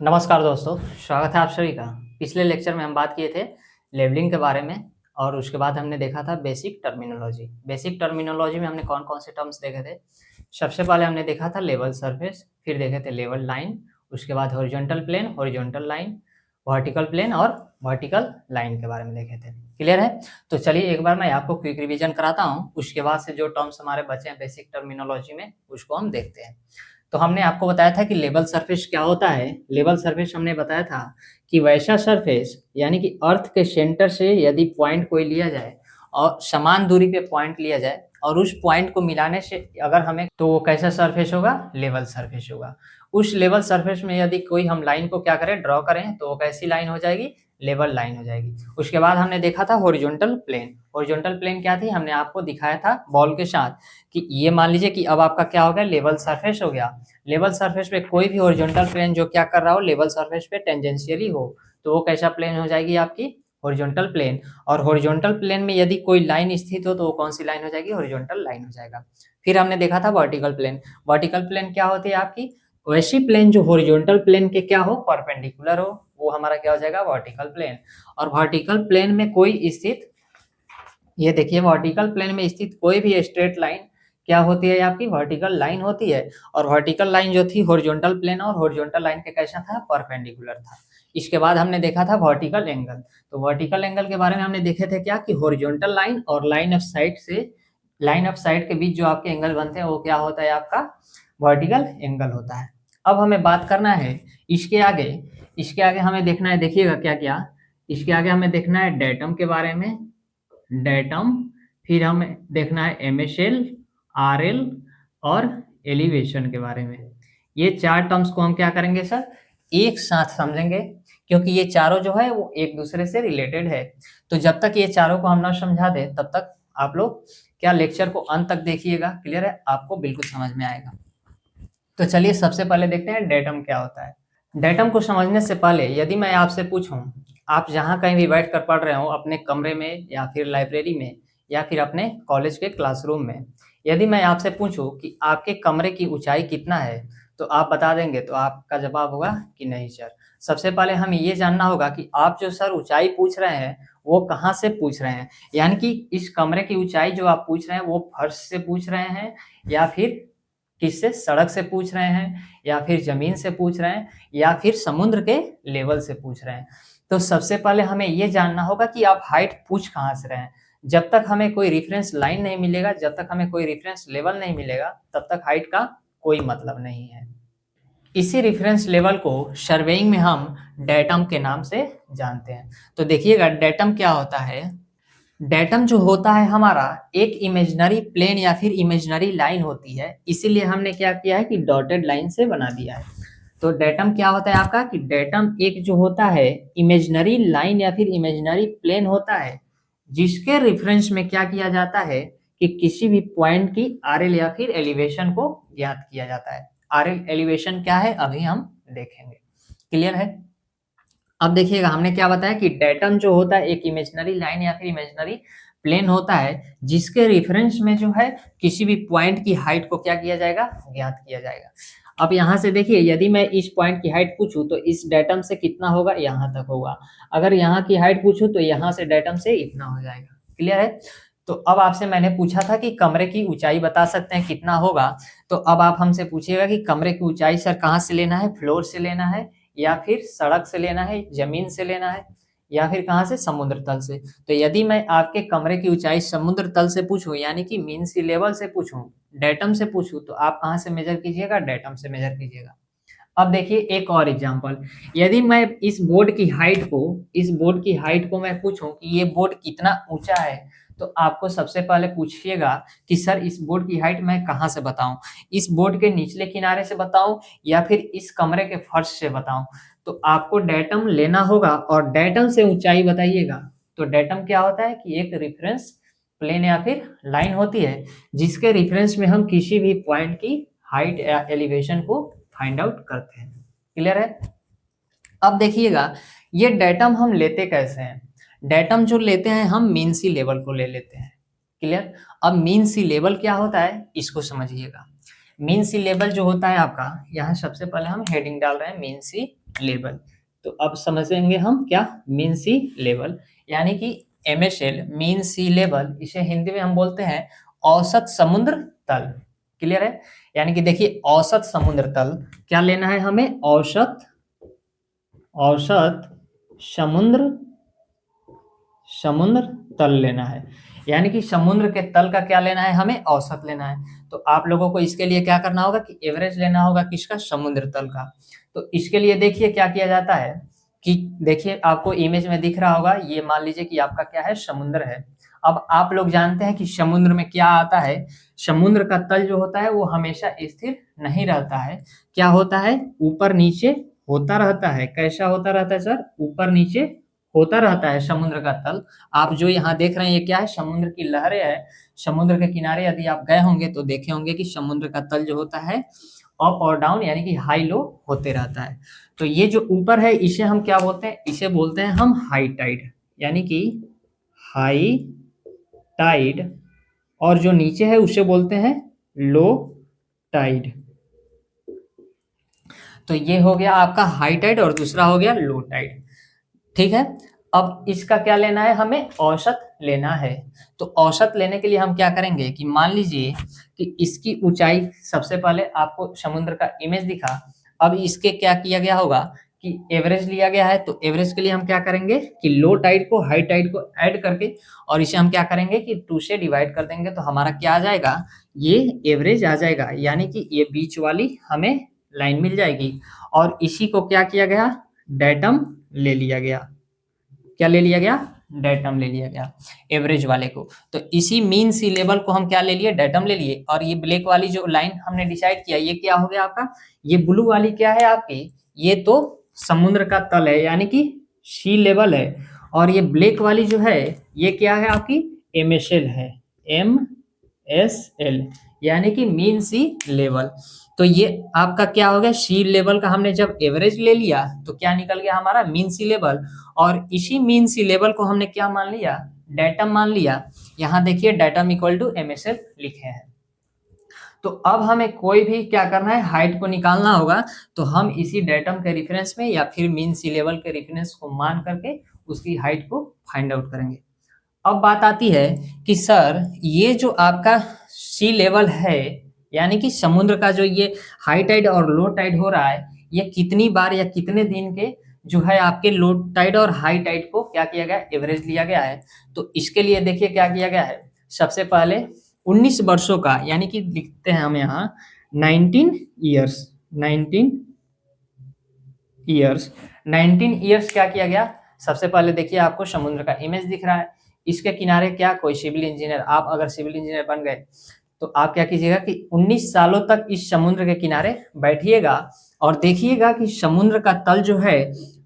नमस्कार दोस्तों, स्वागत है आप सभी का। पिछले लेक्चर में हम बात किए थे लेबलिंग के बारे में और उसके बाद हमने देखा था बेसिक टर्मिनोलॉजी। बेसिक टर्मिनोलॉजी में हमने कौन-कौन से टर्म्स देखे थे? सबसे पहले हमने देखा था लेवल सरफेस, फिर देखे थे लेवल लाइन, उसके बाद horizontal plane, horizontal line, vertical plane और वर्टिकल लाइन के बारे में देखे थे। क्लियर है? तो चलिए एक बार मैं आपको क्विक रिवीजन कराता हूँ, उसके बाद से जो टर्म्स हमारे बचे हैं बेसिक टर्मिनोलॉजी में, उसको हम देखते हैं। तो हमने आपको बताया था कि लेवल सरफेस क्या होता है। लेवल सरफेस हमने बताया था कि वैसा सरफेस यानी कि अर्थ के सेंटर से यदि पॉइंट कोई लिया जाए और समान दूरी पे पॉइंट लिया जाए और उस पॉइंट को मिलाने से अगर हमें तो वो कैसा सरफेस होगा? लेवल सरफेस होगा। उस लेवल सरफेस में यदि कोई हम लाइन को क्या करें? ड्रॉ करें तो वो कैसी लाइन हो जाएगी? लेवल लाइन हो जाएगी। उसके बाद हमने देखा था हॉरिजॉन्टल प्लेन। हॉरिजॉन्टल प्लेन क्या थी? हमने आपको दिखाया था बॉल के साथ कि ये मान लीजिए कि अब आपका क्या हो गया? लेवल सरफेस हो गया। लेवल सरफेस पे कोई भी हॉरिजॉन्टल प्लेन जो क्या कर रहा हो? लेवल सरफेस पे टेंजेंशियली हो, तो वो कैसा प्लेन हो जाएगी आपकी? Horizontal plane. और हॉरिजॉन्टल प्लेन में यदि कोई लाइन स्थित हो तो वो कौन सी लाइन हो जाएगी? हॉरिजॉन्टल लाइन हो जाएगा। फिर हमने देखा था वर्टिकल प्लेन। वर्टिकल प्लेन क्या होती है आपकी? वैसी प्लेन जो हॉरिजॉन्टल प्लेन के क्या हो? परपेंडिकुलर हो, वो हमारा क्या हो जाएगा? Vertical plane. और वर्टिकल प्लेन में कोई स्थित, ये देखिए वर्टिकल प्लेन में स्थित कोई भी स्ट्रेट लाइन क्या होती है? आपकी वर्टिकल लाइन होती है। और वर्टिकल लाइन जो थी हॉरिजॉन्टल प्लेन और हॉरिजॉन्टल लाइन के कैसा था? परपेंडिकुलर था। इसके बाद हमने देखा था वर्टिकल एंगल। तो वर्टिकल एंगल के बारे में हमने देखे थे क्या कि हॉरिजॉन्टल लाइन और लाइन ऑफ साइड के बीच जो आपके एंगल बनते हैं वो क्या होता है? आपका वर्टिकल एंगल होता है। अब हमें बात करना है इसके आगे। इसके आगे हमें देखना है, देखिएगा क्या क्या। इसके आगे हमें देखना है डेटम के बारे में, डेटम। फिर हमें देखना है एमएसएल, आरएल और एलिवेशन के बारे में। ये चार टर्म्स को हम क्या करेंगे सर? एक साथ समझेंगे, क्योंकि ये चारों जो है वो एक दूसरे से रिलेटेड है। तो जब तक ये चारों को हम ना समझा दें तब तक आप लोग क्या लेक्चर को अंत तक देखिएगा। क्लियर है? आपको बिल्कुल समझ में आएगा। तो चलिए सबसे पहले देखते हैं डेटम क्या होता है। डेटम को समझने से पहले यदि मैं आपसे पूछूं, आप जहां कहीं भी बैठ कर पढ़ रहे हो, अपने कमरे में या फिर लाइब्रेरी में या फिर अपने कॉलेज के क्लासरूम में, यदि मैं आपसे पूछूं कि आपके कमरे की ऊंचाई कितना है, तो आप बता देंगे तो आपका जवाब होगा कि नहीं सर। सबसे पहले हमें ये जानना होगा कि आप जो सर ऊंचाई पूछ रहे हैं वो कहाँ से पूछ रहे हैं। यानी कि इस कमरे की ऊंचाई जो आप पूछ रहे हैं वो फर्श से पूछ रहे हैं या फिर किससे? सड़क से पूछ रहे हैं या फिर ज़मीन से पूछ रहे हैं या फिर समुद्र के लेवल से पूछ रहे हैं। तो सबसे पहले हमें ये जानना होगा कि आप हाइट पूछ कहाँ से रहे हैं। जब तक हमें कोई रेफ़रेंस लाइन नहीं मिलेगा, जब तक हमें कोई रेफ़रेंस लेवल नहीं मिलेगा, तब तक हाइट का कोई मतलब नहीं है। इसी रेफ़रेंस लेवल को सर्वेइंग में हम डेटम के नाम से जानते हैं। तो देखिएगा डेटम क्या होता है? डेटम जो होता है हमारा एक इमेजिनरी प्लेन या फिर इमेजिनरी लाइन होती है, इसीलिए हमने क्या किया है कि डॉटेड लाइन से बना दिया है। तो डेटम क्या होता है आपका कि डेटम एक जो होता है इमेजिनरी लाइन या फिर इमेजिनरी प्लेन होता है, जिसके रेफरेंस में क्या किया जाता है कि किसी भी पॉइंट की आरएल या फिर एलिवेशन को ज्ञात किया जाता है। आरएल एलिवेशन क्या है अभी हम देखेंगे। क्लियर है? अब देखिएगा हमने क्या बताया कि डेटम जो होता है एक इमेजिनरी लाइन या फिर इमेजिनरी प्लेन होता है, जिसके रेफरेंस में जो है किसी भी पॉइंट की हाइट को क्या किया जाएगा? ज्ञात किया जाएगा। अब यहाँ से देखिए यदि मैं इस पॉइंट की हाइट पूछूँ तो इस डेटम से कितना होगा? यहाँ तक होगा। अगर यहाँ की हाइट पूछूँ तो यहाँ से डेटम से इतना हो जाएगा। क्लियर है? तो अब आपसे मैंने पूछा था कि कमरे की ऊंचाई बता सकते हैं कितना होगा, तो अब आप हमसे पूछिएगा कि कमरे की ऊंचाई सर कहाँ से लेना है? फ्लोर से लेना है या फिर सड़क से लेना है, जमीन से लेना है या फिर कहाँ से? समुद्र तल से। तो यदि मैं आपके कमरे की ऊंचाई समुद्र तल से पूछूं यानी कि मीन सी लेवल से पूछूं, डेटम से पूछूं, तो आप कहाँ से मेजर कीजिएगा? डेटम से मेजर कीजिएगा। अब देखिए एक और एग्जांपल, यदि मैं इस बोर्ड की हाइट को मैं पूछूं कि ये बोर्ड कितना ऊंचा है, तो आपको सबसे पहले पूछिएगा कि सर इस बोर्ड की हाइट मैं कहाँ से बताऊं? इस बोर्ड के निचले किनारे से बताऊं या फिर इस कमरे के फर्श से बताऊं? तो आपको डेटम लेना होगा और डेटम से ऊंचाई बताइएगा। तो डेटम क्या होता है कि एक रेफरेंस प्लेन या फिर लाइन होती है, जिसके रेफरेंस में हम किसी भी पॉइंट की हाइट या एलिवेशन को फाइंड आउट करते हैं। क्लियर है? अब देखिएगा ये डेटम हम लेते कैसे हैं? डेटम जो लेते हैं हम मीन सी लेवल को ले लेते हैं। क्लियर? अब मीन सी लेवल क्या होता है इसको समझिएगा। मीन सी लेवल जो होता है आपका, यहाँ सबसे पहले हम हेडिंग डाल रहे हैं मीन सी लेवल। तो अब समझेंगे हम क्या मीन सी लेवल, यानी कि MSL मीन सी लेवल, इसे हिंदी में हम बोलते हैं औसत समुद्र तल। क्लियर है? यानी कि देखिए औसत समुद्र तल क्या लेना है हमें, औसत समुद्र समुद्र तल लेना है, यानी कि समुद्र के तल का क्या लेना है हमें, औसत लेना है। तो आप लोगों को इसके लिए क्या करना होगा कि एवरेज लेना होगा किसका, समुद्र तल का। तो इसके लिए देखिए क्या किया जाता है कि देखिए आपको इमेज में दिख रहा होगा, ये मान लीजिए कि आपका क्या है, समुद्र है। अब आप लोग जानते हैं कि समुद्र में क्या आता है, समुद्र का तल जो होता है वो हमेशा स्थिर नहीं रहता है, क्या होता है, ऊपर नीचे होता रहता है। कैसा होता रहता है सर, ऊपर नीचे होता रहता है समुद्र का तल। आप जो यहाँ देख रहे हैं ये क्या है, समुद्र की लहरें है। समुद्र के किनारे यदि आप गए होंगे तो देखे होंगे कि समुद्र का तल जो होता है अप और डाउन यानी कि हाई लो होते रहता है। तो ये जो ऊपर है इसे हम क्या बोलते हैं, इसे बोलते हैं हम हाई टाइड, यानी कि हाई टाइड। और जो नीचे है उसे बोलते हैं लो टाइड। तो ये हो गया आपका हाई टाइड और दूसरा हो गया लो टाइड। ठीक है, अब इसका क्या लेना है हमें, औसत लेना है। तो औसत लेने के लिए हम क्या करेंगे कि मान लीजिए कि इसकी ऊंचाई, सबसे पहले आपको समुद्र का इमेज दिखा, अब इसके क्या किया गया होगा कि एवरेज लिया गया है। तो एवरेज के लिए हम क्या करेंगे कि लो टाइड को हाई टाइड को ऐड करके और इसे हम क्या करेंगे कि 2 से डिवाइड कर देंगे, तो हमारा क्या आ जाएगा, ये एवरेज आ जाएगा, यानी कि ये बीच वाली हमें लाइन मिल जाएगी। और इसी को क्या किया गया, डेटम ले लिया गया। क्या ले लिया गया, डेटम ले लिया गया एवरेज वाले को। तो इसी मीन सी लेवल को हम क्या ले लिए, डेटम ले लिए। और ये ब्लैक वाली जो लाइन हमने डिसाइड किया, ये क्या हो गया आपका, ये ब्लू वाली क्या है आपकी, ये तो समुद्र का तल है यानी कि सी लेवल है। और ये ब्लैक वाली जो है ये क्या है आपकी, MSL है, MSL यानी कि मीन सी लेवल। तो ये आपका क्या हो गया, सी लेवल का हमने जब एवरेज ले लिया तो क्या निकल गया हमारा, मीन सी लेवल। और इसी मीन सी लेवल को हमने क्या मान लिया, डेटम मान लिया। यहाँ देखिए डेटम इक्वल टू MSL लिखे हैं। तो अब हमें कोई भी क्या करना है, हाइट को निकालना होगा। तो हम इसी डेटम के रेफरेंस में या फिर मीन सी लेवल के रेफरेंस को मान करके उसकी हाइट को फाइंड आउट करेंगे। अब बात आती है कि सर ये जो आपका सी लेवल है, यानी कि समुद्र का जो ये हाई टाइड और लो टाइड हो रहा है, ये कितनी बार या कितने दिन के जो है आपके लो टाइड और हाई टाइड को क्या किया गया, एवरेज लिया गया है। तो इसके लिए देखिए क्या किया गया है, सबसे पहले 19 वर्षों का, यानी कि लिखते हैं हम यहाँ 19 ईयर्स, 19 ईयर्स, 19 ईयर्स क्या किया गया। सबसे पहले देखिए आपको समुद्र का इमेज दिख रहा है, इसके किनारे क्या कोई सिविल इंजीनियर, आप अगर सिविल इंजीनियर बन गए तो आप क्या कीजिएगा कि 19 सालों तक इस समुद्र के किनारे बैठिएगा और देखिएगा कि समुद्र का तल जो है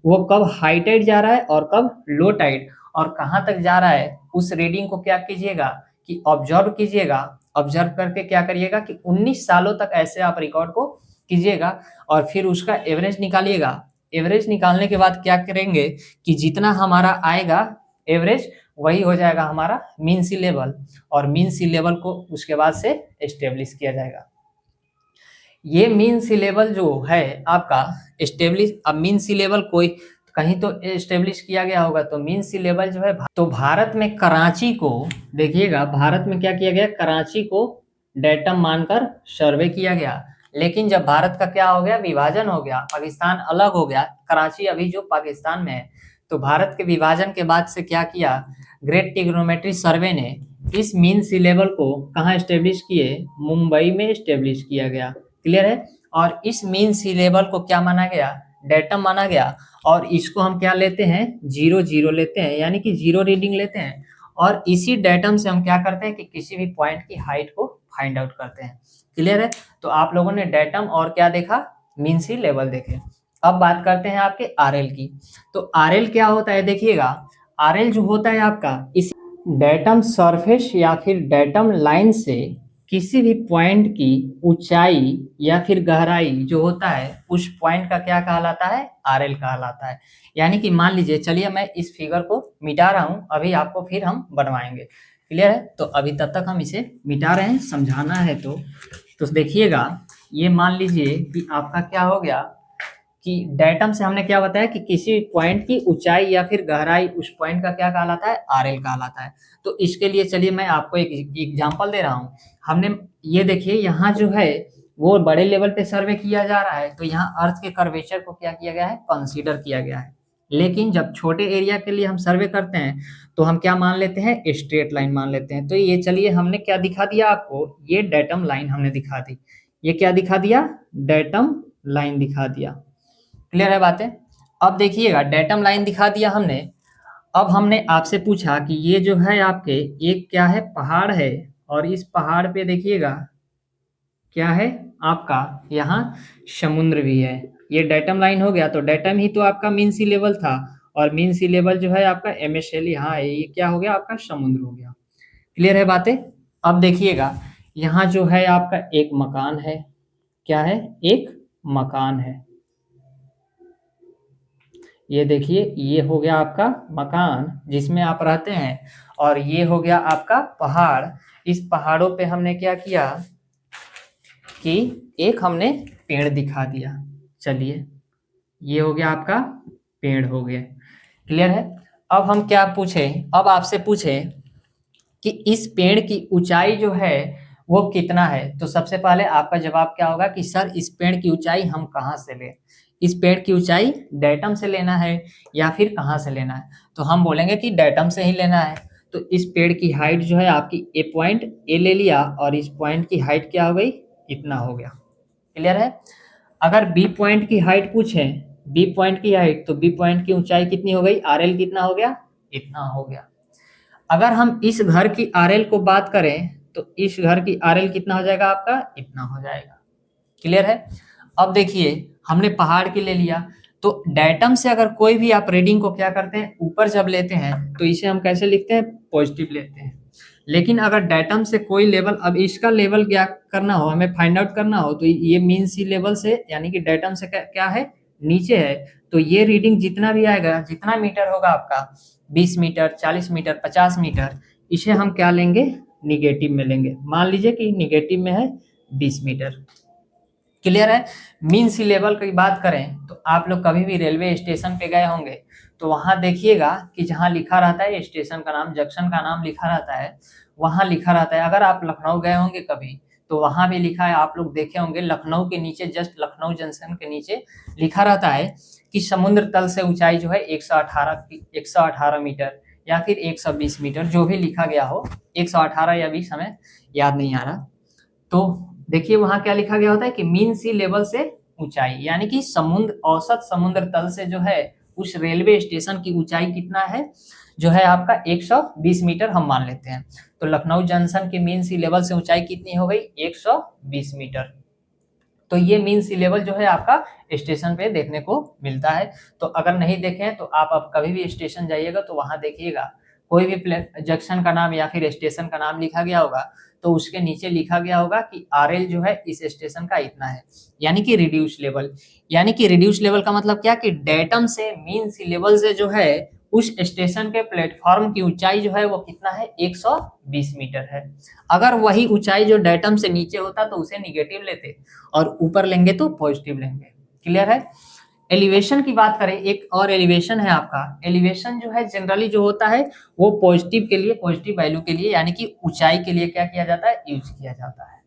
वो कब हाई टाइड जा रहा है और कब लो टाइड, और कहाँ तक जा रहा है उस रीडिंग को क्या कीजिएगा कि ऑब्जर्व कीजिएगा। ऑब्जर्व करके क्या करिएगा कि 19 सालों तक ऐसे आप रिकॉर्ड को कीजिएगा और फिर उसका एवरेज निकालिएगा। एवरेज निकालने के बाद क्या करेंगे कि जितना हमारा आएगा एवरेज वही हो जाएगा हमारा मीन सी लेवल, और मीन सी लेवल को उसके बाद से एस्टेब्लिश किया जाएगा। ये मीन सी लेवल जो है आपका एस्टेब्लिश, अब मीन सी लेवल कोई कहीं तो एस्टेब्लिश किया गया होगा, तो मीन सी लेवल जो है तो भारत में कराची को, देखिएगा भारत में क्या किया गया, कराची को डेटम मानकर सर्वे किया गया। लेकिन जब भारत का क्या हो गया, विभाजन हो गया, पाकिस्तान अलग हो गया, कराची अभी जो पाकिस्तान में है, तो भारत के विभाजन के बाद से क्या किया, ग्रेट ट्रिग्नोमेट्री सर्वे ने इस मीन सी लेवल को कहाँ एस्टेब्लिश किए, मुंबई में एस्टेब्लिश किया गया। क्लियर है? और इस मीन सी लेवल को क्या माना गया, डेटम माना गया। और इसको हम क्या लेते हैं, 0 0 लेते हैं, यानी कि 0 रीडिंग लेते हैं। और इसी डेटम से हम क्या करते हैं कि किसी भी पॉइंट की हाइट को फाइंड आउट करते हैं। क्लियर है? तो आप लोगों ने डेटम और क्या देखा, मीन सी लेवल देखे। अब बात करते हैं आपके RL की। तो RL क्या होता है, देखिएगा RL जो होता है आपका इस डेटम सरफेस या फिर डेटम लाइन से किसी भी पॉइंट की ऊंचाई या फिर गहराई जो होता है उस पॉइंट का क्या कहलाता है, RL कहलाता है। यानी कि मान लीजिए, चलिए मैं इस फिगर को मिटा रहा हूं, अभी आपको फिर हम बनवाएंगे। क्लियर है? तो अभी तब तक हम इसे मिटा रहे हैं, समझाना है तो देखिएगा, ये मान लीजिए कि आपका क्या हो गया कि डेटम से हमने क्या बताया कि किसी पॉइंट की ऊंचाई या फिर गहराई उस पॉइंट का क्या कहलाता है, आरएल कहलाता है। तो इसके लिए चलिए मैं आपको एक एग्जांपल दे रहा हूँ। हमने ये देखिए यहाँ जो है वो बड़े लेवल पे सर्वे किया जा रहा है, तो यहाँ अर्थ के कर्वेचर को क्या किया गया है, कंसीडर किया गया है। लेकिन जब छोटे एरिया के लिए हम सर्वे करते हैं तो हम क्या मान लेते हैं, स्ट्रेट लाइन मान लेते हैं। तो ये चलिए हमने क्या दिखा दिया आपको, ये डेटम लाइन हमने दिखा दी। ये क्या दिखा दिया, डेटम लाइन दिखा दिया। क्लियर है बातें। अब देखिएगा डेटम लाइन दिखा दिया हमने। अब हमने आपसे पूछा कि ये जो है आपके एक क्या है, पहाड़ है, और इस पहाड़ पे देखिएगा क्या है आपका, यहाँ समुद्र भी है। ये डेटम लाइन हो गया, तो डेटम ही तो आपका मीन सी लेवल था, और मीन सी लेवल जो है आपका MSL यहाँ है, ये क्या हो गया आपका, समुद्र हो गया। क्लियर है बातें। अब देखिएगा यहाँ जो है आपका एक मकान है, क्या है, एक मकान है। ये देखिए ये हो गया आपका मकान जिसमें आप रहते हैं, और ये हो गया आपका पहाड़। इस पहाड़ों पे हमने क्या किया कि एक हमने पेड़ दिखा दिया। चलिए ये हो गया आपका पेड़ हो गया। क्लियर है। अब हम क्या पूछे, अब आपसे पूछे कि इस पेड़ की ऊंचाई जो है वो कितना है। तो सबसे पहले आपका जवाब क्या होगा कि सर इस पेड़ की ऊंचाई हम कहाँ से लें, इस पेड़ की ऊंचाई डेटम से लेना है या फिर कहाँ से लेना है। तो हम बोलेंगे कि डेटम से ही लेना है। तो इस पेड़ की हाइट जो है आपकी ए पॉइंट ए ले लिया, और इस पॉइंट की हाइट क्या हो गई, इतना हो गया। क्लियर है। अगर बी पॉइंट की हाइट पूछें, बी पॉइंट की हाइट, तो बी पॉइंट की ऊंचाई कितनी हो गई, आरएल कितना हो गया, इतना हो गया। अगर हम इस घर की आरएल को बात करें तो इस घर की आरएल कितना हो जाएगा आपका, इतना हो जाएगा। क्लियर है। अब देखिए हमने पहाड़ की ले लिया, तो डेटम से अगर कोई भी आप रीडिंग को क्या करते हैं, ऊपर जब लेते हैं तो इसे हम कैसे लिखते हैं, पॉजिटिव लेते हैं। लेकिन अगर डेटम से कोई लेवल, अब इसका लेवल क्या करना हो, हमें फाइंड आउट करना हो, तो ये मीन सी लेवल से यानी कि डेटम से क्या है, नीचे है। तो ये रीडिंग जितना भी आएगा, जितना मीटर होगा आपका, 20 मीटर, 40 मीटर, 50 मीटर, इसे हम क्या लेंगे, निगेटिव में लेंगे। मान लीजिए कि निगेटिव में है 20 मीटर। क्लियर है। मीन सी लेवल की बात करें तो आप लोग कभी भी रेलवे स्टेशन पे गए होंगे तो वहां देखिएगा कि जहां लिखा रहता है स्टेशन का नाम, जंक्शन का नाम लिखा रहता है, वहां लिखा रहता है। अगर आप लखनऊ गए होंगे कभी तो वहां भी लिखा है, आप लोग देखे होंगे लखनऊ के नीचे, जस्ट लखनऊ जंक्शन के नीचे लिखा रहता है कि समुद्र तल से ऊंचाई जो है 118 मीटर या फिर 120 मीटर, जो भी लिखा गया हो, 118 या 20 हमें याद नहीं आ रहा। तो देखिए वहां क्या लिखा गया होता है कि मीन सी लेवल से ऊंचाई, यानी कि समुद्र, औसत समुद्र तल से जो है उस रेलवे स्टेशन की ऊंचाई कितना है, जो है आपका 120 मीटर हम मान लेते हैं। तो लखनऊ जंक्शन की मीन सी लेवल से ऊंचाई कितनी हो गई, 120 मीटर। तो ये मीन सी लेवल जो है आपका स्टेशन पे देखने को मिलता है। तो अगर नहीं देखें तो आप अब कभी भी स्टेशन जाइएगा तो वहां देखिएगा कोई भी जंक्शन का नाम या फिर स्टेशन का नाम लिखा गया होगा, तो उसके नीचे लिखा गया होगा कि आरएल जो है इस स्टेशन का इतना है, यानी कि रिड्यूस लेवल। यानी कि रिड्यूस लेवल का मतलब क्या कि डेटम से मीन सी लेवल से जो है उस स्टेशन के प्लेटफॉर्म की ऊंचाई जो है वो कितना है, 120 मीटर है। अगर वही ऊंचाई जो डेटम से नीचे होता तो उसे निगेटिव लेते, और ऊपर लेंगे तो पॉजिटिव लेंगे। क्लियर है। एलिवेशन की बात करें, एक और एलिवेशन है आपका। एलिवेशन जो है जनरली जो होता है वो पॉजिटिव के लिए, पॉजिटिव वैल्यू के लिए, यानी कि ऊंचाई के लिए क्या किया जाता है, यूज किया जाता है।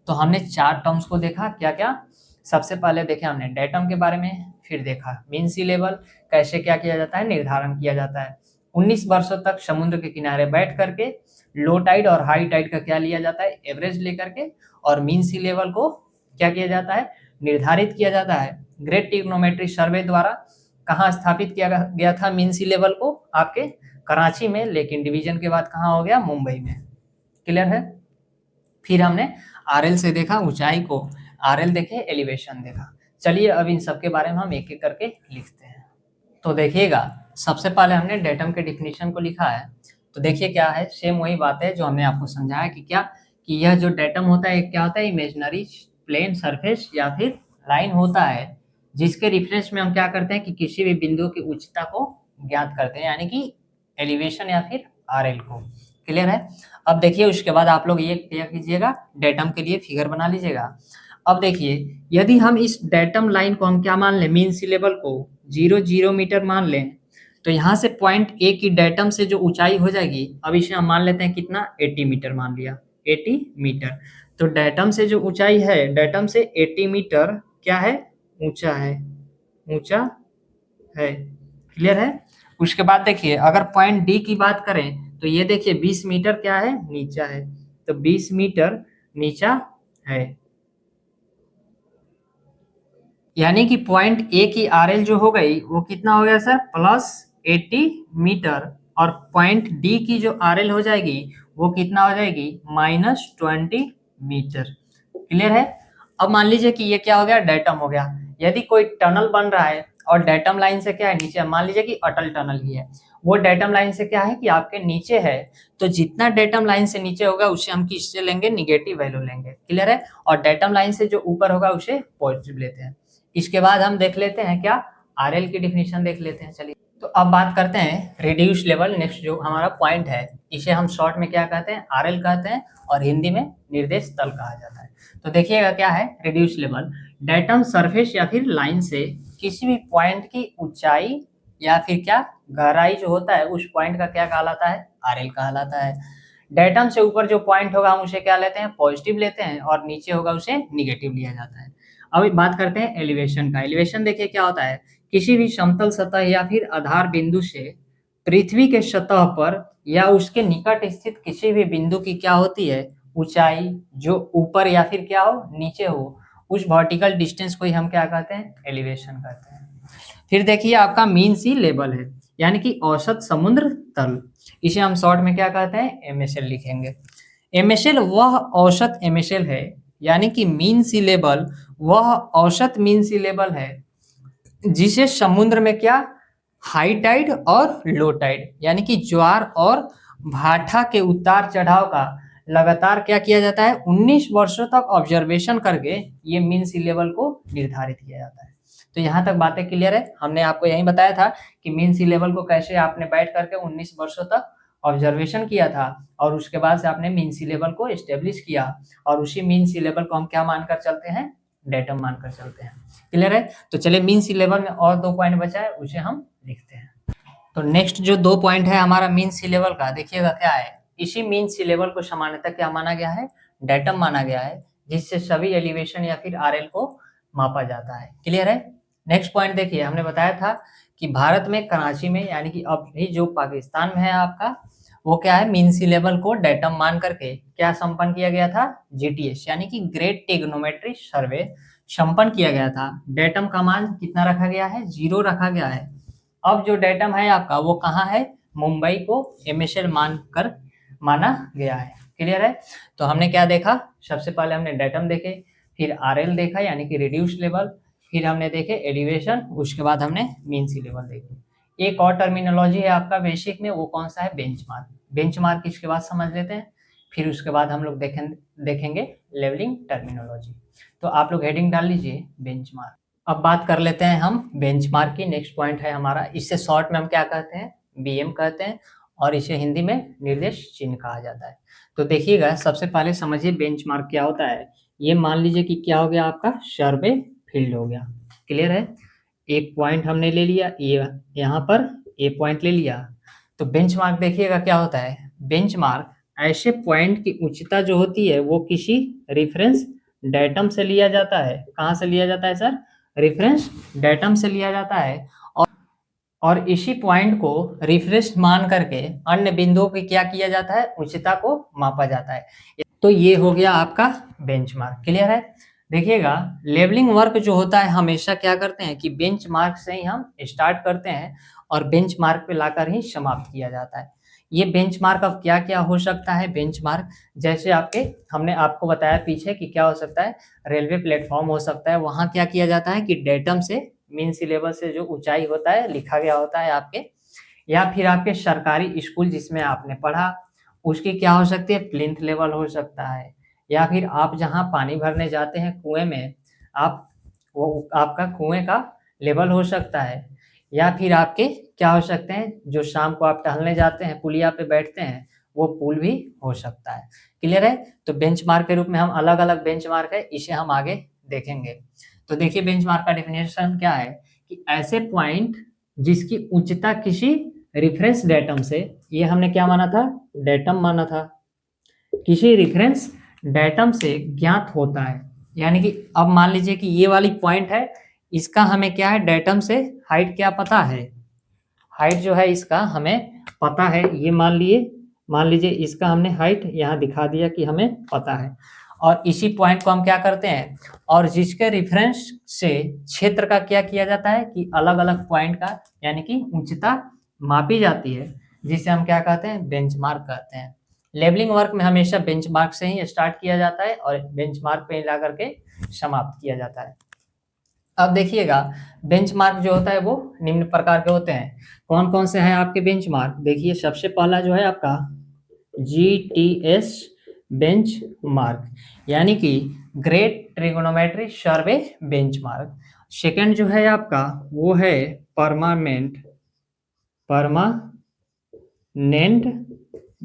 तो हमने 4 टर्म्स को देखा, क्या क्या। सबसे पहले देखे हमने डेटम के बारे में, फिर देखा मीन सी लेवल कैसे क्या किया जाता है, निर्धारण किया जाता है। 19 वर्षों तक समुद्र के किनारे बैठ करके लो टाइड और हाई टाइड का क्या लिया जाता है, एवरेज लेकर के, और मीन सी लेवल को क्या किया जाता है, निर्धारित किया जाता है ग्रेट ट्रिग्नोमेट्री सर्वे द्वारा। कहाँ स्थापित किया गया था मीन सी लेवल को, आपके कराची में, लेकिन डिवीजन के बाद कहाँ हो गया, मुंबई में। क्लियर है। फिर हमने आरएल से देखा ऊंचाई को, आरएल देखे, एलिवेशन देखा। चलिए अब इन सब के बारे में हम एक एक करके लिखते हैं। तो देखिएगा सबसे पहले हमने डेटम के डिफिनीशन को लिखा है। तो देखिए क्या है, सेम वही बात है जो हमने आपको समझाया कि क्या, कि यह जो डेटम होता है क्या होता है, इमेजिनरी प्लेन सरफेस या फिर लाइन होता है, जिसके रिफरेंस में हम क्या करते हैं कि किसी भी बिंदु की उच्चता को ज्ञात करते हैं, यानी कि एलिवेशन या फिर आरएल को। क्लियर है। अब देखिए उसके बाद आप लोग ये क्या कीजिएगा, डेटम के लिए फिगर बना लीजिएगा। अब देखिए, यदि हम इस डेटम लाइन को हम क्या मान लें, मीन सी लेवल को 0 मीटर मान लें, तो यहाँ से पॉइंट ए की डेटम से जो ऊंचाई हो जाएगी, अब इसे हम मान लेते हैं कितना, 80 मीटर मान लिया, 80 मीटर। तो डेटम से जो ऊंचाई है, डेटम से 80 मीटर क्या है, ऊंचा है, ऊंचा है। क्लियर है। उसके बाद देखिए, अगर पॉइंट डी की बात करें तो ये देखिए 20 मीटर क्या है, नीचा है। तो 20 मीटर नीचा है, यानी कि पॉइंट ए की आरएल जो हो गई वो कितना हो गया सर, प्लस 80 मीटर। और पॉइंट डी की जो आरएल हो जाएगी वो कितना हो जाएगी, -20 मीटर। क्लियर है। अब मान लीजिए कि ये क्या हो गया, डेटम हो गया। यदि कोई टनल बन रहा है और डेटम लाइन से क्या है, नीचे, मान लीजिए कि अटल टनल ही है, वो डेटम लाइन से क्या है कि आपके नीचे है, तो जितना डेटम लाइन से नीचे होगा उसे हम किससे लेंगे, निगेटिव वैल्यू लेंगे। क्लियर है। और डेटम लाइन से जो ऊपर होगा उसे पॉजिटिव लेते हैं। इसके बाद हम देख लेते हैं क्या, आरएल की डिफिनीशन देख लेते हैं। चलिए, तो अब बात करते हैं रिड्यूस लेवल। नेक्स्ट जो हमारा पॉइंट है, इसे हम शॉर्ट में क्या कहते हैं, आरएल कहते हैं, और हिंदी में निर्देश तल कहा जाता है। तो देखिएगा क्या है रिड्यूस लेवल, डेटम सरफेस या फिर लाइन से किसी भी पॉइंट की ऊंचाई या फिर क्या गहराई जो होता है, उस पॉइंट का क्या कहलाता है, आरएल कहलाता है। डेटम से ऊपर जो पॉइंट होगा हम उसे क्या लेते हैं, पॉजिटिव लेते हैं, और नीचे होगा उसे निगेटिव लिया जाता है। अब बात करते हैं एलिवेशन का। एलिवेशन देखिए क्या होता है, किसी भी समतल सतह या फिर आधार बिंदु से पृथ्वी के सतह पर या उसके निकट स्थित किसी भी बिंदु की क्या होती है, ऊंचाई, जो ऊपर या फिर क्या हो, नीचे हो, उस वर्टिकल डिस्टेंस को ही हम क्या कहते हैं, एलिवेशन कहते हैं। फिर देखिए आपका मीन सी लेवल है, यानी कि औसत समुद्र तल। इसे हम शॉर्ट में क्या कहते हैं, एमएसएल लिखेंगे। एमएसएल वह औसत एमएसएल है, यानी कि मीन सी लेवल वह औसत मीन सी लेवल है जिसे समुद्र में क्या, हाई टाइड और लो टाइड, यानी कि ज्वार और भाटा के उतार चढ़ाव का लगातार क्या किया जाता है, 19 वर्षों तक ऑब्जर्वेशन करके ये मीन सी लेवल को निर्धारित किया जाता है। तो यहाँ तक बातें क्लियर है। हमने आपको यही बताया था कि मीन सी लेवल को कैसे आपने बैठ करके 19 वर्षों तक ऑब्जर्वेशन किया था, और उसके बाद से आपने मीन सी लेवल को एस्टेब्लिश किया, और उसी मीन सी लेवल को हम क्या मानकर चलते हैं, डेटम मानकर चलते हैं। क्लियर है। तो चलिए, मीन सी लेवल में और 2 पॉइंट बचा है, उसे हम लिखते हैं। तो नेक्स्ट जो 2 पॉइंट है हमारा मीन सी लेवल का, देखिएगा क्या है, इसी मीन सी लेवल को सामान्यतः क्या माना गया है, डेटम माना गया है, जिससे सभी एलिवेशन या फिर आरएल को मापा जाता है। क्लियर है। नेक्स्ट पॉइंट देखिए, हमने बताया था कि भारत में कराची में, यानी कि अभी जो पाकिस्तान में है आपका, वो क्या है, मीन सी लेवल को डेटम मान करके क्या संपन्न किया गया था, जीटीएस यानी कि ग्रेट टेग्नोमेट्री सर्वे संपन्न किया गया था। डेटम का मान कितना रखा गया है, 0 रखा गया है। अब जो डेटम है आपका वो कहाँ है, मुंबई को एमएसएल मानकर माना गया है। क्लियर है। तो हमने क्या देखा, सबसे पहले हमने डेटम देखे, फिर आरएल देखा यानी कि रिड्यूस लेवल, फिर हमने देखे एलिवेशन, उसके बाद हमने मीन सी लेवल देखे। एक और टर्मिनोलॉजी है आपका बेसिक में, वो कौन सा है, बेंचमार्क। बेंचमार्क इसके बाद समझ लेते हैं, फिर उसके बाद हम लोग देखेंगे लेवलिंग टर्मिनोलॉजी। तो आप लोग हेडिंग डाल लीजिए बेंचमार्क। अब बात कर लेते हैं हम बेंचमार्क की। नेक्स्ट पॉइंट है हमारा, इससे शॉर्ट में हम क्या कहते हैं, बीएम कहते हैं, और इसे हिंदी में निर्देश चिन्ह कहा जाता है। तो देखिएगा, सबसे पहले समझिए बेंचमार्क क्या होता है। ये मान लीजिए कि क्या हो गया, आपका सर्वे फील्ड हो गया। क्लियर है। एक पॉइंट हमने ले लिया, ये यहाँ पर ए पॉइंट ले लिया। तो बेंचमार्क देखिएगा क्या होता है, बेंचमार्क ऐसे पॉइंट की उच्चता जो होती है वो किसी रेफरेंस डेटम से लिया जाता है। कहाँ से लिया जाता है सर, रेफरेंस डेटम से लिया जाता है, और इसी पॉइंट को रिफरेंस मान करके अन्य बिंदुओं की क्या किया जाता है, उच्चता को मापा जाता है। तो ये हो गया आपका बेंचमार्क। क्लियर है। देखिएगा, लेवलिंग वर्क जो होता है हमेशा क्या करते हैं कि बेंचमार्क से ही हम स्टार्ट करते हैं और बेंचमार्क पे लाकर ही समाप्त किया जाता है। ये बेंचमार्क अब क्या क्या हो सकता है, बेंचमार्क जैसे आपके हमने आपको बताया पीछे कि क्या हो सकता है, रेलवे प्लेटफॉर्म हो सकता है, वहाँ क्या किया जाता है कि डेटम से मीन सी लेवल से जो ऊंचाई होता है लिखा गया होता है आपके, या फिर आपके सरकारी स्कूल जिसमें आपने पढ़ा उसकी क्या हो सकती है, प्लिंथ लेवल हो सकता है, या फिर आप जहाँ पानी भरने जाते हैं कुएं में, आप वो आपका कुएं का लेवल हो सकता है, या फिर आपके क्या हो सकते हैं, जो शाम को आप टहलने जाते हैं पुलिया पे बैठते हैं, वो पुल भी हो सकता है। क्लियर है। तो बेंचमार्क के रूप में हम अलग अलग बेंचमार्क है, इसे हम आगे देखेंगे। तो देखिए बेंचमार्क का डेफिनेशन क्या है कि ऐसे पॉइंट जिसकी उच्चता किसी रेफरेंस डेटम से, ये हमने क्या माना था, डेटम माना था, किसी रेफरेंस डेटम से ज्ञात होता है। यानी कि अब मान लीजिए कि ये वाली पॉइंट है, इसका हमें क्या है, डेटम से हाइट क्या पता है, हाइट जो है इसका हमें पता है, ये मान लीजिए इसका हमने हाइट यहाँ दिखा दिया कि हमें पता है। और इसी पॉइंट को हम क्या करते हैं, और जिसके रेफरेंस से क्षेत्र का क्या किया जाता है कि अलग अलग पॉइंट का यानी कि उच्चता मापी जाती है, जिसे हम क्या कहते हैं, बेंचमार्क कहते हैं। लेबलिंग वर्क में हमेशा बेंचमार्क से ही स्टार्ट किया जाता है और बेंचमार्क पे ला करके समाप्त किया जाता है। अब देखिएगा बेंचमार्क जो होता है वो निम्न प्रकार के होते हैं। कौन कौन से हैं आपके बेंचमार्क, देखिए सबसे पहला जो है आपका GTS बेंचमार्क, यानी कि ग्रेट ट्रिगोनोमेट्री सर्वे बेंचमार्क। सेकंड जो है आपका वो है परमानेंट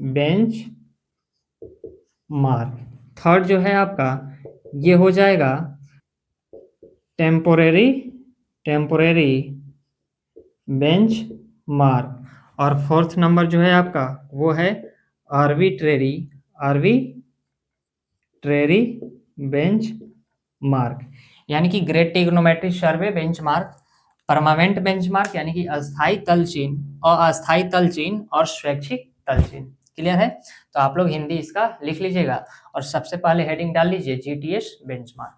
बेंच मार्क। थर्ड जो है आपका ये हो जाएगा टेम्पोरेरी बेंच मार्क। और फोर्थ नंबर जो है आपका वो है आर्बिट्रेरी बेंच मार्क, यानी कि great trigonometry survey bench mark, permanent bench mark यानी कि अस्थायी तल चिन्ह और अस्थायी तल चिन्ह और स्वैच्छिक तल चिन्ह। क्लियर है? तो आप लोग हिंदी इसका लिख लीजिएगा और सबसे पहले हेडिंग डाल लीजिए GTS बेंचमार्क।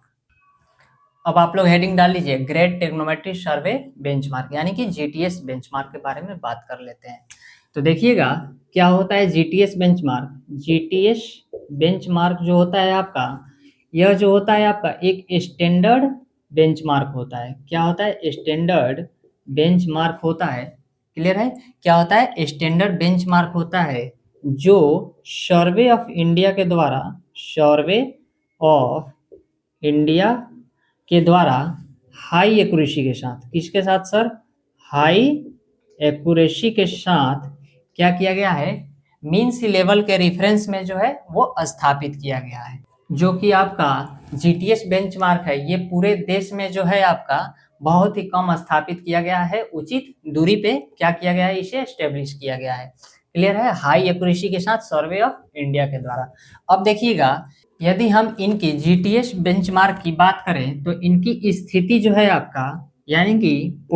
अब आप लोग हेडिंग डाल लीजिए ग्रेट ट्रिग्नोमेट्री सर्वे बेंचमार्क, यानी कि GTS बेंचमार्क के बारे में बात कर लेते हैं। तो देखिएगा क्या होता है GTS बेंचमार्क। GTS बेंचमार्क जो होता है आपका, यह जो होता है आपका एक स्टैंडर्ड बेंचमार्क होता है। क्या होता है? स्टैंडर्ड बेंचमार्क होता है। क्लियर है? क्या होता है? स्टैंडर्ड बेंचमार्क होता है जो सर्वे ऑफ इंडिया के द्वारा हाई एक्यूरेसी के साथ, किसके साथ सर? हाई एक्यूरेसी के साथ क्या किया गया है, मीन सी लेवल के रेफरेंस में जो है वो स्थापित किया गया है। जो कि आपका GTS बेंचमार्क है, ये पूरे देश में जो है आपका बहुत ही कम स्थापित किया गया है, उचित दूरी पे क्या किया गया है, इसे एस्टेब्लिश किया गया है। क्लियर है? हाई एक्यूरेसी के साथ सर्वे ऑफ इंडिया के द्वारा। अब देखिएगा यदि हम इनकी GTS बेंचमार्क की बात करें तो इनकी स्थिति जो है आपका, यानी कि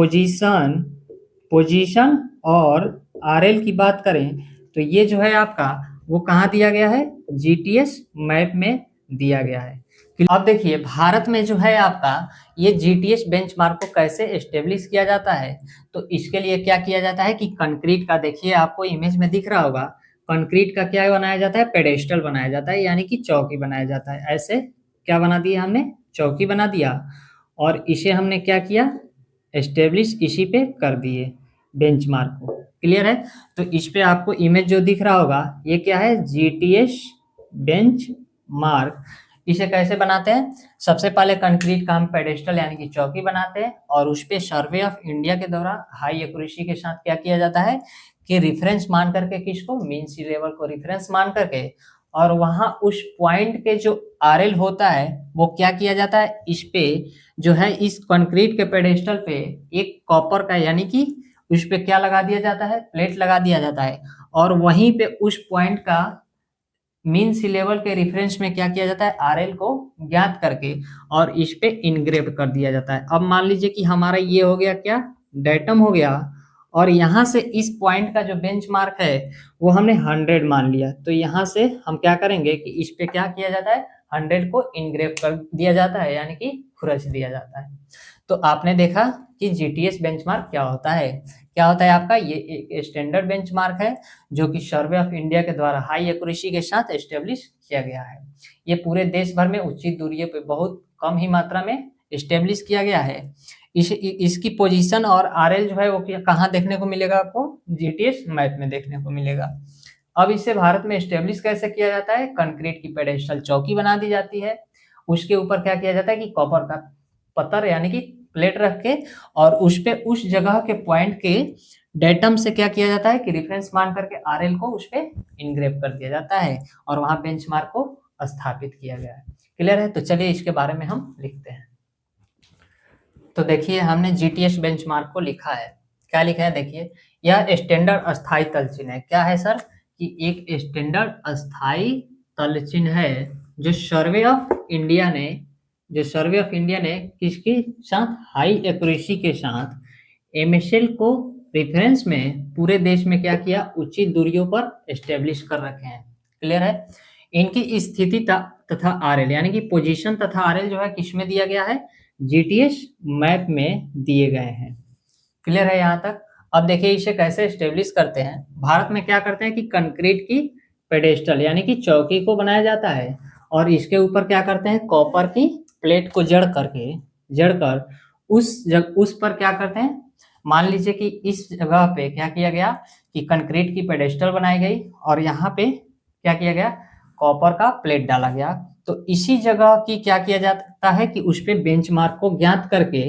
पोजीशन और RL की बात करें तो ये जो है आपका वो कहाँ दिया गया है, GTS मैप में दिया गया है। अब देखिए भारत में जो है आपका ये GTS बेंचमार्क को कैसे एस्टेब्लिश किया जाता है, तो इसके लिए क्या किया जाता है कि कंक्रीट का, देखिए आपको इमेज में दिख रहा होगा, कंक्रीट का क्या बनाया जाता है, पेडेस्टल बनाया जाता है, यानी कि चौकी बनाया जाता है। ऐसे क्या बना दिया हमने, चौकी बना दिया और इसे हमने क्या किया, एस्टेब्लिश इसी पे कर दिए बेंचमार्क को। क्लियर है? तो इस पे आपको इमेज जो दिख रहा होगा ये क्या है, GTS बेंचमार्क। इसे कैसे बनाते हैं, सबसे पहले कंक्रीट का हम पेडेस्टल यानी कि चौकी बनाते हैं और उस पे सर्वे ऑफ इंडिया के द्वारा हाई एक्यूरेसी के साथ क्या किया जाता है कि रेफरेंस मान करके, किसको, मीन सी लेवल को रेफरेंस मान करके, और वहां उस पॉइंट के जो RL होता है वो क्या किया जाता है, इस पे जो है इस कंक्रीट के पेडेस्टल पे एक कॉपर का यानी कि उस पे क्या लगा दिया जाता है, प्लेट लगा दिया जाता है और वहीं पे उस पॉइंट का मीन सी लेवल के रेफरेंस में क्या किया जाता है, RL को ज्ञात करके और इस पे इनग्रेव कर दिया जाता है। अब मान लीजिए कि हमारा ये हो गया क्या, डेटम हो गया और यहाँ से इस पॉइंट का जो बेंचमार्क है वो हमने 100 मान लिया, तो यहाँ से हम क्या करेंगे कि इस पे क्या किया जाता है, 100 को इनग्रेव कर दिया जाता है यानी कि खुरच दिया जाता है। तो आपने देखा कि GTS बेंचमार्क क्या होता है। क्या होता है आपका, ये एक स्टैंडर्ड बेंचमार्क है जो कि सर्वे ऑफ इंडिया के द्वारा हाई एक्यूरेसी के साथ एस्टेब्लिश किया गया है। ये पूरे देश भर में उचित दूरी पे बहुत कम ही मात्रा में एस्टेब्लिश किया गया है। इसकी पोजीशन और RL जो है वो कहाँ देखने को मिलेगा आपको, GTS मैप में देखने को मिलेगा। अब इसे भारत में एस्टेब्लिश कैसे किया जाता है, कंक्रीट की पेडेस्टल चौकी बना दी जाती है, उसके ऊपर क्या किया जाता है कि कॉपर का पत्थर यानी कि प्लेट रख के और उस पे उस जगह के पॉइंट के डेटम से क्या किया जाता है कि रेफरेंस मान करके RL को उस पे इनग्रेव कर दिया जाता है और वहां बेंचमार्क को स्थापित किया गया है। क्लियर है? तो चलिए इसके बारे में हम लिखते हैं। तो देखिए हमने जीटीएस बेंचमार्क को लिखा है। क्या लिखा है देखिए, यह स्टैंडर्ड अस्थाई तलचिन्ह है। क्या है सर? कि एक स्टैंडर्ड अस्थाई तलचिन्ह है जो सर्वे ऑफ इंडिया ने किसके साथ, हाई एक्यूरेसी के साथ एमएसएल को रेफरेंस में पूरे देश में क्या किया, उचित दूरियों पर एस्टेब्लिश कर रखे हैं। क्लियर है? इनकी स्थिति तथा आरएल यानी कि पोजीशन तथा आरएल जो है किसमें दिया गया है, जीटीएस मैप में दिए गए हैं। क्लियर है यहाँ तक? अब देखिए इसे कैसे स्टेब्लिश करते हैं। भारत में क्या करते हैं कि कंक्रीट की पेडेस्टल यानी कि चौकी को बनाया जाता है और इसके ऊपर क्या करते हैं, कॉपर की प्लेट को जड़कर उस पर क्या करते हैं, मान लीजिए कि इस जगह पे क्या किया गया कि कंक्रीट की पेडेस्टल बनाई गई और यहाँ पे क्या किया गया, कॉपर का प्लेट डाला गया। तो इसी जगह की क्या किया जाता है कि उस पे बेंचमार्क को ज्ञात करके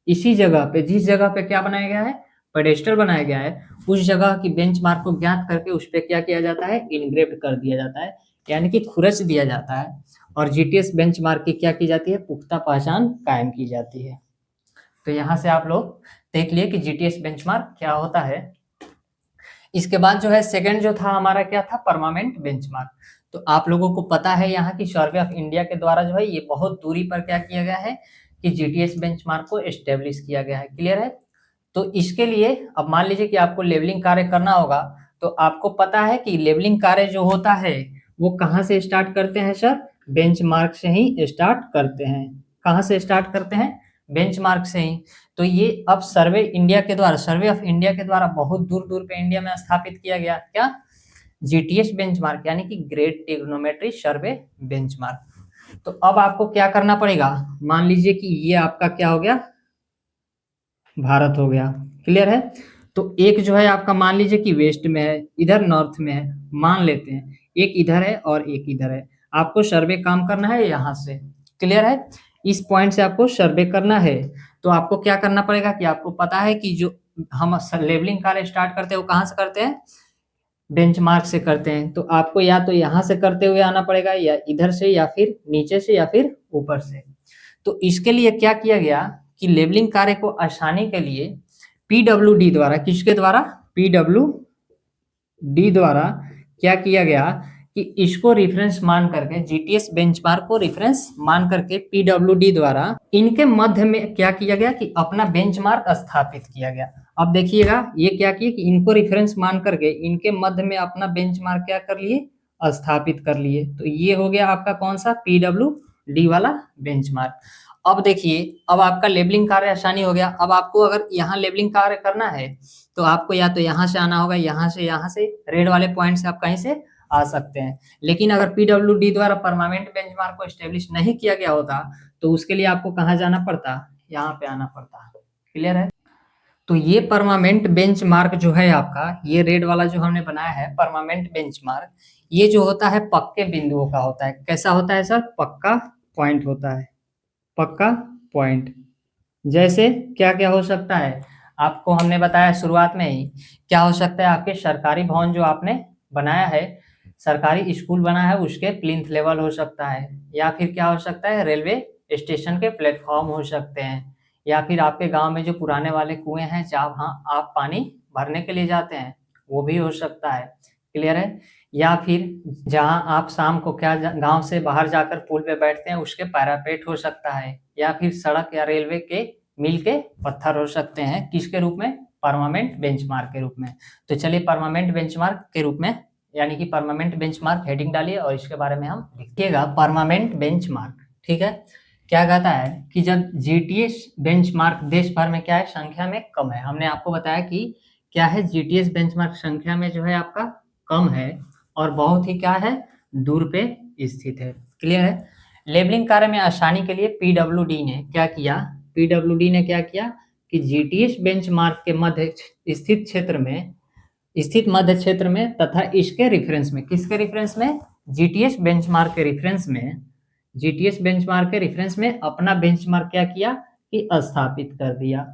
इसी जगह पे, जिस जगह पे क्या बनाया गया है, पेडेस्टल बनाया गया है, उस जगह की बेंचमार्क को ज्ञात करके उस पे क्या किया जाता है, इनग्रेव्ड कर दिया जाता है यानी कि खुरच दिया जाता है और जीटीएस बेंचमार्क की क्या की जाती है, पुख्ता पहचान कायम की जाती है। तो यहाँ से आप लोग देख लिए कि जीटीएस बेंचमार्क क्या होता है। इसके बाद जो है सेकंड जो था हमारा क्या था, परमानेंट बेंचमार्क। तो आप लोगों को पता है यहाँ की सर्वे ऑफ इंडिया के द्वारा जो है ये बहुत दूरी पर क्या किया गया है कि जीटीएस बेंचमार्क को एस्टेब्लिश किया गया है। क्लियर है? तो इसके लिए अब मान लीजिए कि आपको लेवलिंग कार्य करना होगा, तो आपको पता है कि लेवलिंग कार्य जो होता है वो कहाँ से स्टार्ट करते हैं सर, बेंचमार्क से ही स्टार्ट करते हैं। कहाँ से स्टार्ट करते हैं, बेंचमार्क से ही। तो ये अब सर्वे ऑफ इंडिया के द्वारा बहुत दूर दूर पे इंडिया में स्थापित किया गया क्या, जीटीएस बेंचमार्क यानी कि ग्रेट ट्रिग्नोमेट्री सर्वे बेंचमार्क। तो अब आपको क्या करना पड़ेगा, मान लीजिए कि ये आपका क्या हो गया, भारत हो गया। क्लियर है? तो एक जो है आपका मान लीजिए कि वेस्ट में है, इधर नॉर्थ में है, मान लेते हैं एक इधर है और एक इधर है। आपको सर्वे काम करना है यहाँ से। क्लियर है? इस पॉइंट से आपको सर्वे करना है। तो आपको क्या करना पड़ेगा कि आपको पता है कि जो हम लेवलिंग कार्य स्टार्ट करते हैं वो कहाँ से करते हैं, बेंचमार्क से करते हैं। तो आपको या तो यहाँ से करते हुए आना पड़ेगा या इधर से या फिर नीचे से या फिर ऊपर से। तो इसके लिए क्या किया गया कि लेवलिंग कार्य को आसानी के लिए पीडब्ल्यूडी द्वारा, किसके द्वारा, पीडब्ल्यूडी द्वारा क्या किया गया कि इसको रेफरेंस मान करके, जीटीएस बेंचमार्क को रेफरेंस मान करके पीडब्ल्यूडी द्वारा इनके मध्य में क्या किया गया कि अपना बेंचमार्क स्थापित किया गया। अब देखिएगा ये क्या किए कि इनको रेफरेंस मान करके इनके मध्य में अपना बेंचमार्क क्या कर लिए, स्थापित कर लिए। तो ये हो गया आपका कौन सा, पीडब्ल्यूडी वाला बेंचमार्क। अब देखिए अब आपका लेबलिंग कार्य आसानी हो गया। अब आपको अगर यहाँ लेबलिंग कार्य करना है तो आपको या तो यहाँ से आना होगा, यहाँ से रेड वाले पॉइंट से आप कहीं से आ सकते हैं। लेकिन अगर पीडब्ल्यूडी द्वारा परमानेंट बेंचमार्क को एस्टेब्लिश नहीं किया गया होता तो उसके लिए आपको कहाँ जाना पड़ता, यहाँ पे आना पड़ता। क्लियर है? तो ये परमानेंट बेंचमार्क जो है आपका, ये रेड वाला जो हमने बनाया है परमानेंट बेंचमार्क, ये जो होता है पक्के बिंदुओं का होता है। कैसा होता है सर, पक्का पॉइंट होता है, पक्का पॉइंट। जैसे क्या क्या हो सकता है, आपको हमने बताया शुरुआत में ही, क्या हो सकता है, आपके सरकारी भवन जो आपने बनाया है, सरकारी स्कूल बना है, उसके प्लिंथ लेवल हो सकता है, या फिर क्या हो सकता है, रेलवे स्टेशन के प्लेटफॉर्म हो सकते हैं, या फिर आपके गांव में जो पुराने वाले कुएं हैं जहाँ आप पानी भरने के लिए जाते हैं वो भी हो सकता है। क्लियर है? या फिर जहां आप शाम को क्या गांव से बाहर जाकर पुल पे बैठते हैं उसके पैरापेट हो सकता है, या फिर सड़क या रेलवे के मील के पत्थर हो सकते हैं, किसके रूप में, परमानेंट बेंचमार्क के रूप में। तो चलिए परमानेंट बेंचमार्क के रूप में यानी कि परमानेंट बेंचमार्क हेडिंग डालिए और इसके बारे में हम लिखिएगा परमानेंट बेंचमार्क। ठीक है? क्या कहता है कि जब जीटीएस बेंचमार्क देश भर में क्या है, संख्या में कम है। हमने आपको बताया कि क्या है, जीटीएस बेंचमार्क संख्या में जो है आपका कम है और बहुत ही क्या है, दूर पे स्थित है। क्लियर है? लेबलिंग कार्य में आसानी के लिए पीडब्ल्यूडी ने क्या किया, कि जीटीएस बेंचमार्क के मध्य स्थित मध्य क्षेत्र में तथा इसके रेफरेंस में, किसके रेफरेंस में, जीटीएस बेंचमार्क के रेफरेंस में अपना बेंचमार्क क्या किया कि स्थापित कर दिया,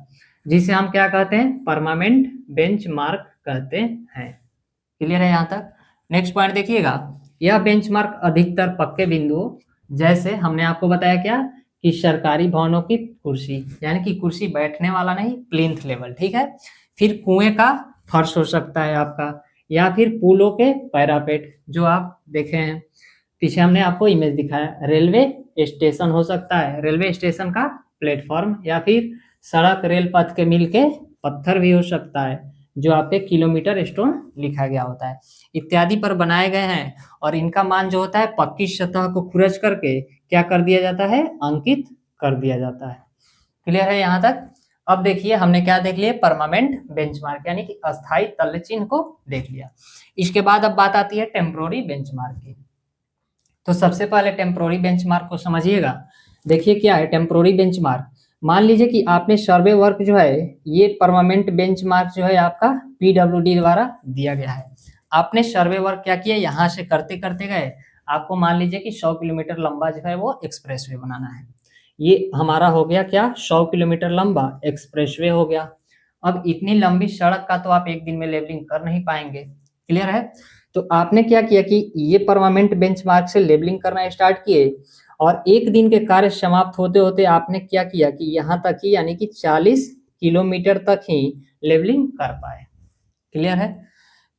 जिसे हम क्या कहते हैं, परमानेंट बेंचमार्क कहते हैं। क्लियर है यहाँ तक? नेक्स्ट पॉइंट देखिएगा, यह बेंचमार्क अधिकतर पक्के बिंदुओं जैसे हमने आपको बताया क्या कि सरकारी भवनों की कुर्सी, यानी कि कुर्सी बैठने वाला नहीं, प्लिंथ लेवल, ठीक है। फिर कुएं का फर्श हो सकता है आपका, या फिर पुलों के पैरापेट जो आप देखे हैं पीछे हमने आपको इमेज दिखाया। रेलवे स्टेशन हो सकता है, रेलवे स्टेशन का प्लेटफॉर्म, या फिर सड़क रेल पथ के मिल के पत्थर भी हो सकता है जो आपके किलोमीटर स्टोन लिखा गया होता है, इत्यादि पर बनाए गए हैं। और इनका मान जो होता है पक्की सतह को खुरच करके क्या कर दिया जाता है, अंकित कर दिया जाता है। क्लियर है यहाँ तक। अब देखिए हमने क्या देख लिया, परमानेंट बेंचमार्क यानी कि अस्थायी तल चिन्ह को देख लिया। इसके बाद अब बात आती है टेम्पोररी बेंचमार्क की। तो सबसे पहले टेम्पोररी बेंचमार्क को समझिएगा। देखिए क्या है टेम्पोररी बेंचमार्क। मान लीजिए कि आपने सर्वे वर्क जो है, ये परमानेंट बेंचमार्क जो है आपका पीडब्ल्यूडी द्वारा दिया गया है। आपने सर्वे वर्क क्या किया, यहाँ से करते करते गए, आपको मान लीजिए कि 100 किलोमीटर लंबा जो है वो एक्सप्रेसवे बनाना है। ये हमारा हो गया क्या, 100 किलोमीटर लंबा एक्सप्रेसवे हो गया। अब इतनी लंबी सड़क का तो आप एक दिन में लेवलिंग कर नहीं पाएंगे। क्लियर है। तो आपने क्या किया कि ये परमानेंट बेंचमार्क से लेबलिंग करना स्टार्ट किए, और एक दिन के कार्य समाप्त होते होते आपने क्या किया कि यहाँ तक ही यानी कि 40 किलोमीटर तक ही लेबलिंग कर पाए। क्लियर है।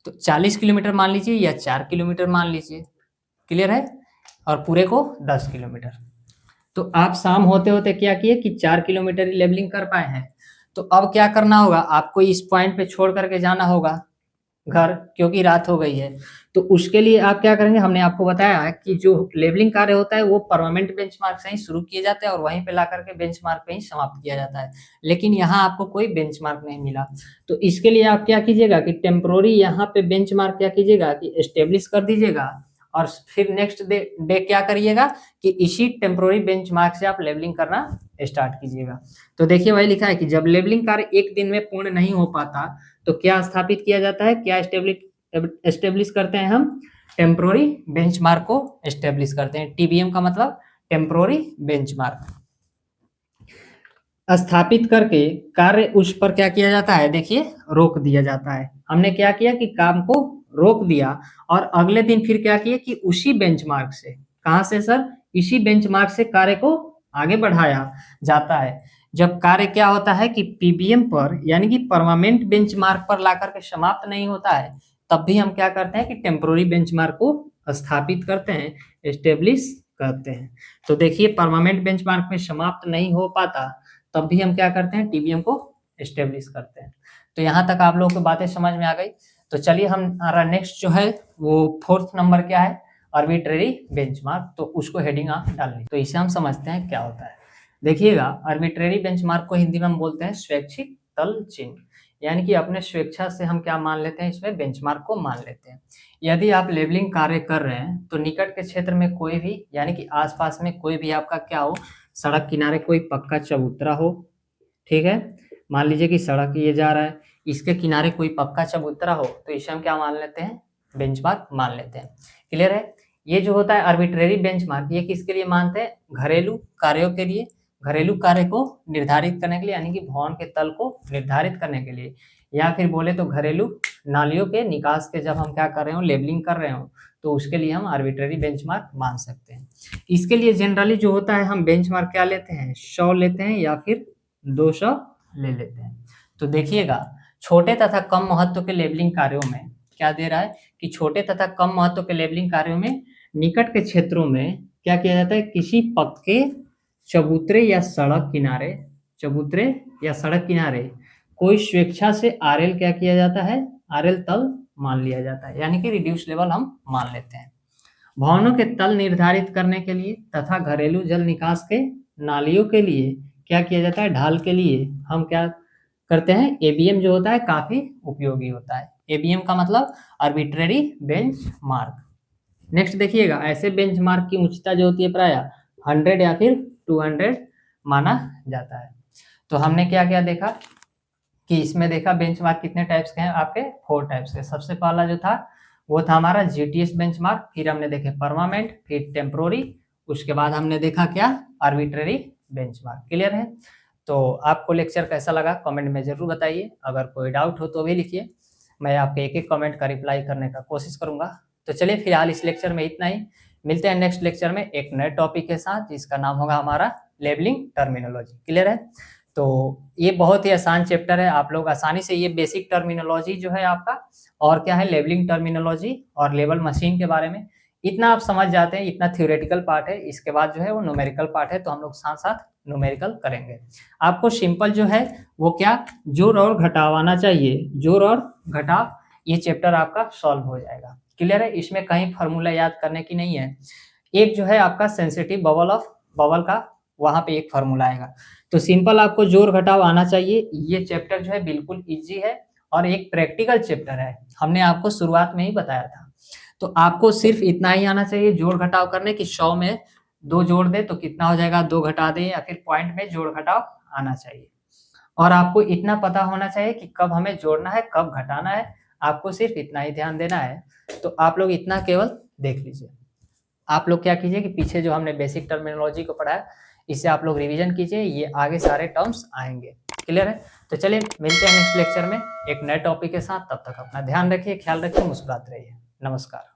तो 40 किलोमीटर मान लीजिए या 4 किलोमीटर मान लीजिए। क्लियर है। और पूरे को 10 किलोमीटर। तो आप शाम होते होते क्या किए कि 4 किलोमीटर ही लेबलिंग कर पाए हैं। तो अब क्या करना होगा, आपको इस पॉइंट पे छोड़ करके जाना होगा घर, क्योंकि रात हो गई है। तो उसके लिए आप क्या करेंगे, हमने आपको बताया है कि जो लेबलिंग कार्य होता है वो परमानेंट बेंचमार्क से ही शुरू किए जाते हैं और वहीं पे ला करके बेंचमार्क पे ही समाप्त किया जाता है। लेकिन यहाँ आपको कोई बेंचमार्क नहीं मिला, तो इसके लिए आप क्या कीजिएगा कि टेम्पोररी यहाँ पे बेंचमार्क क्या कीजिएगा कि एस्टेब्लिश कर दीजिएगा, और फिर नेक्स्ट डे क्या करिएगा कि इसी टेम्पोररी बेंचमार्क से आप लेबलिंग करना स्टार्ट कीजिएगा। तो देखिए वही लिखा है कि जब लेबलिंग कार्य एक दिन में पूर्ण नहीं हो पाता तो क्या स्थापित किया जाता है, क्या एस्टेब्लिश करते हैं हम, टेम्पोररी बेंचमार्क को एस्टेब्लिश करते हैं। टीबीएम का मतलब टेम्पोररी बेंचमार्क स्थापित करके कार्य उस पर क्या किया जाता है, देखिए रोक दिया जाता है। हमने क्या किया कि काम को रोक दिया, और अगले दिन फिर क्या किया कि उसी बेंचमार्क से, कहां से सर, इसी बेंचमार्क से कार्य को आगे बढ़ाया जाता है। जब कार्य क्या होता है कि पीबीएम पर यानी कि परमानेंट बेंचमार्क पर ला करके समाप्त नहीं होता है, तब भी हम क्या करते हैं कि टेम्पोररी बेंचमार्क को स्थापित करते हैं, एस्टेब्लिश करते हैं। तो देखिए परमानेंट बेंचमार्क में समाप्त नहीं हो पाता तब भी हम क्या करते हैं, टीबीएम को एस्टेब्लिश करते हैं। तो यहाँ तक आप लोगों को बातें समझ में आ गई। तो चलिए हमारा नेक्स्ट जो है वो 4th नंबर क्या है, आर्बिट्रेरी बेंचमार्क। तो उसको हेडिंग आप डाल लीजिए, तो इसे हम समझते हैं क्या होता है। देखिएगा आर्बिट्रेरी बेंचमार्क को हिंदी में हम बोलते हैं स्वैच्छिक तल चिन्ह, यानी कि अपने स्वेच्छा से हम क्या मान लेते हैं, इसमें बेंचमार्क को मान लेते हैं। यदि आप लेबलिंग कार्य कर रहे हैं तो निकट के क्षेत्र में कोई भी यानी कि आसपास में कोई भी आपका क्या हो, सड़क किनारे कोई पक्का चबूतरा हो, ठीक है। मान लीजिए कि सड़क ये जा रहा है, इसके किनारे कोई पक्का चबूतरा हो, तो इसे हम क्या मान लेते हैं, बेंचमार्क मान लेते हैं। क्लियर है। ये जो होता है आर्बिट्रेरी बेंचमार्क, ये किसके लिए मानते हैं, घरेलू कार्यों के लिए, घरेलू कार्य को निर्धारित करने के लिए, यानी कि भवन के तल को निर्धारित करने के लिए, या फिर बोले तो घरेलू नालियों के निकास के जब हम क्या कर रहे हो, लेबलिंग कर रहे हो, तो उसके लिए हम आर्बिट्रेरी बेंचमार्क मान सकते हैं। इसके लिए जनरली जो होता है हम बेंचमार्क क्या लेते हैं, 100 लेते हैं या फिर 200 ले लेते हैं। तो देखिएगा छोटे तथा कम महत्व के लेबलिंग कार्यों में क्या दे रहा है कि छोटे तथा कम महत्व के लेबलिंग कार्यों में निकट के क्षेत्रों में क्या किया जाता है, किसी पक्के चबूतरे या सड़क किनारे, चबूतरे या सड़क किनारे कोई स्वेच्छा से आरएल क्या किया जाता है, आरएल तल मान लिया जाता है, यानी कि रिड्यूस लेवल हम मान लेते हैं। भवनों के तल निर्धारित करने के लिए तथा घरेलू जल निकास के नालियों के लिए क्या किया जाता है, ढाल के लिए हम क्या करते हैं, एबीएम जो होता है काफी उपयोगी होता है। एबीएम का मतलब आर्बिट्रेरी बेंच मार्क। नेक्स्ट देखिएगा, ऐसे बेंच मार्क की उच्चता जो होती है प्राय 100 या फिर 200 माना जाता है। तो हमने क्या क्या देखा कि इसमें देखा बेंचमार्क कितने टाइप्स के हैं, आपके 4 टाइप्स के। सबसे पहला जो था वो था हमारा जीटीएस बेंचमार्क, फिर हमने देखे परमानेंट, फिर टेम्पोररी, उसके बाद हमने देखा क्या, आर्बिट्रेरी बेंचमार्क। क्लियर है। तो आपको लेक्चर कैसा लगा कमेंट में जरूर बताइए, अगर कोई डाउट हो तो भी लिखिए, मैं आपके एक एक कमेंट का रिप्लाई करने का कोशिश करूंगा। तो चलिए फिलहाल इस लेक्चर में इतना ही, मिलते हैं नेक्स्ट लेक्चर में एक नए टॉपिक के साथ, जिसका नाम होगा हमारा लेबलिंग टर्मिनोलॉजी। क्लियर है? तो ये बहुत ही आसान चैप्टर है, आप लोग आसानी से ये बेसिक टर्मिनोलॉजी जो है आपका, और क्या है लेबलिंग टर्मिनोलॉजी और लेबल मशीन के बारे में इतना आप समझ जाते हैं, इतना थ्योरेटिकल पार्ट है। इसके बाद जो है वो न्यूमेरिकल पार्ट है, तो हम लोग साथ साथ न्यूमेरिकल करेंगे। आपको सिंपल जो है वो क्या, जोड़ और घटाव आना चाहिए, जोड़ और घटाव, ये चैप्टर आपका सॉल्व हो जाएगा। क्लियर है? इसमें कहीं फॉर्मूला याद करने की नहीं है। एक जो है आपका सेंसिटिव बबल का वहां पे एक फॉर्मूला आएगा, तो सिंपल आपको जोड़ घटाव आना चाहिए। ये चैप्टर जो है बिल्कुल इजी है और एक प्रैक्टिकल चैप्टर है, हमने आपको शुरुआत में ही बताया था। तो आपको सिर्फ इतना ही आना चाहिए जोड़ घटाव करने की, 100 में 2 जोड़ दे तो कितना हो जाएगा, 2 घटा दे, या फिर पॉइंट में जोड़ घटाव आना चाहिए। और आपको इतना पता होना चाहिए कि कब हमें जोड़ना है कब घटाना है, आपको सिर्फ इतना ही ध्यान देना है। तो आप लोग इतना केवल देख लीजिए। आप लोग क्या कीजिए कि पीछे जो हमने बेसिक टर्मिनोलॉजी को पढ़ा है, इसे आप लोग रिवीजन कीजिए, ये आगे सारे टर्म्स आएंगे। क्लियर है? तो चलिए मिलते हैं नेक्स्ट लेक्चर में एक नए टॉपिक के साथ। तब तक अपना ध्यान रखिए, ख्याल रखिए, मुस्कुराते रहिए। नमस्कार।